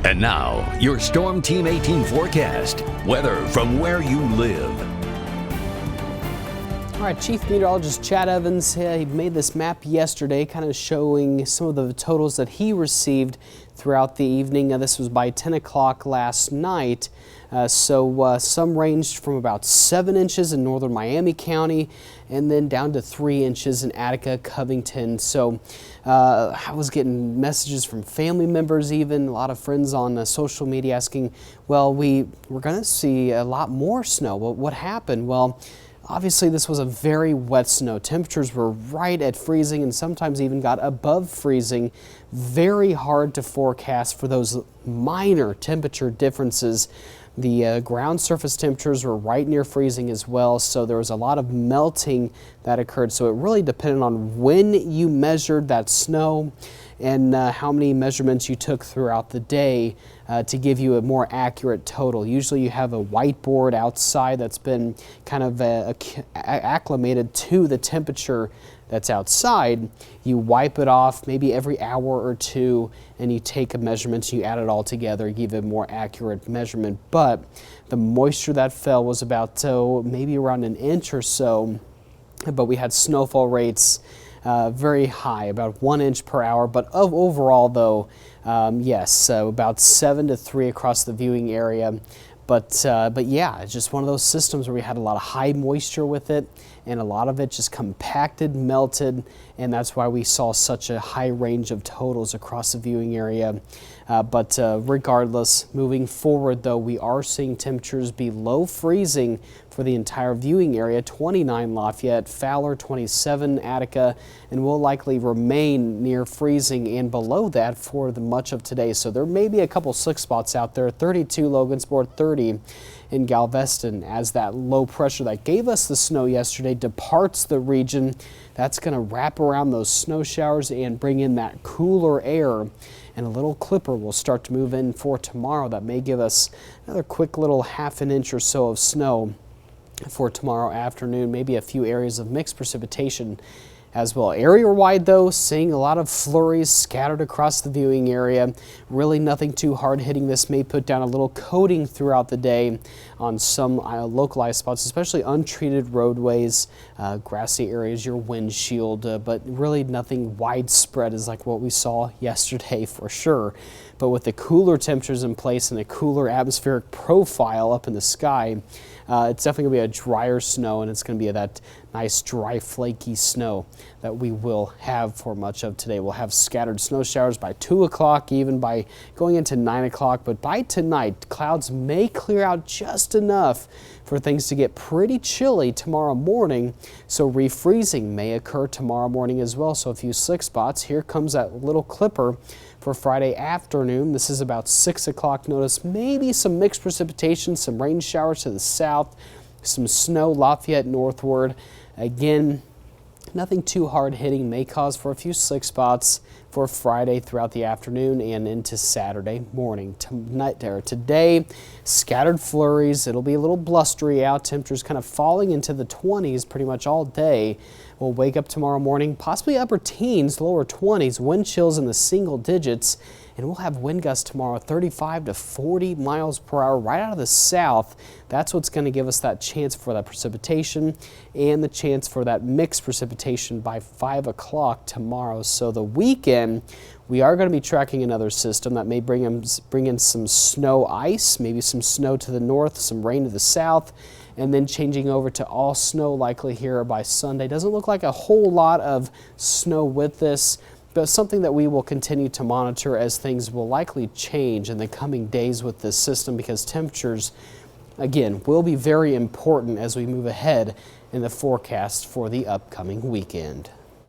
And now, your Storm Team 18 forecast. Weather from where you live. All right, Chief Meteorologist Chad Evans, he made this map yesterday kind of showing some of the totals that he received throughout the evening. This was by 10 o'clock last night. Some ranged from about 7 inches in northern Miami County and then down to 3 inches in Attica, Covington. So I was getting messages from family members, even a lot of friends on social media asking, well, we're going to see a lot more snow. Well, what happened? Well, obviously, this was a very wet snow. Temperatures were right at freezing and sometimes even got above freezing. Very hard to forecast for those minor temperature differences. The ground surface temperatures were right near freezing as well, so there was a lot of melting that occurred. So it really depended on when you measured that snow and how many measurements you took throughout the day to give you a more accurate total. Usually you have a whiteboard outside that's been kind of acclimated to the temperature that's outside. You wipe it off maybe every hour or two and you take a measurement, you add it all together, give a more accurate measurement. But the moisture that fell was about maybe around an inch or so, but we had snowfall rates very high, about 1 inch per hour. But overall though, yes, about 7 to 3 across the viewing area. But yeah, it's just one of those systems where we had a lot of high moisture with it, and a lot of it just compacted, melted, and that's why we saw such a high range of totals across the viewing area. But regardless, moving forward though, we are seeing temperatures below freezing for the entire viewing area. 29 Lafayette, Fowler 27 Attica, and will likely remain near freezing and below that for the much of today. So there may be a couple slick spots out there. 32 Logansport, 30 in Galveston, as that low pressure that gave us the snow yesterday departs the region. That's going to wrap around those snow showers and bring in that cooler air, and a little clipper will start to move in for tomorrow. That may give us another quick little half an inch or so of snow for tomorrow afternoon, maybe a few areas of mixed precipitation as well. Area-wide though, seeing a lot of flurries scattered across the viewing area. Really nothing too hard hitting. This may put down a little coating throughout the day on some localized spots, especially untreated roadways, grassy areas, your windshield, but really nothing widespread is like what we saw yesterday for sure. But with the cooler temperatures in place and the cooler atmospheric profile up in the sky, it's definitely going to be a drier snow, and it's going to be that nice dry flaky snow that we will have for much of today. We'll have scattered snow showers by 2 o'clock, even by going into 9 o'clock, but by tonight clouds may clear out just enough for things to get pretty chilly tomorrow morning, so refreezing may occur tomorrow morning as well. So a few slick spots. Here comes that little clipper for Friday afternoon. This is about 6 o'clock. Notice maybe some mixed precipitation, some rain showers to the south, some snow Lafayette northward. Again, nothing too hard hitting, may cause for a few slick spots for Friday throughout the afternoon and into Saturday morning. Today, scattered flurries. It'll be a little blustery out. Temperatures kind of falling into the 20s pretty much all day. We'll wake up tomorrow morning, possibly upper teens, lower 20s, wind chills in the single digits, and we'll have wind gusts tomorrow 35 to 40 miles per hour right out of the south. That's what's going to give us that chance for that precipitation and the chance for that mixed precipitation by 5 o'clock tomorrow. So the weekend, we are going to be tracking another system that may bring in some snow ice, maybe some snow to the north, some rain to the south, and then changing over to all snow likely here by Sunday. Doesn't look like a whole lot of snow with this, but something that we will continue to monitor as things will likely change in the coming days with this system, because temperatures, again, will be very important as we move ahead in the forecast for the upcoming weekend.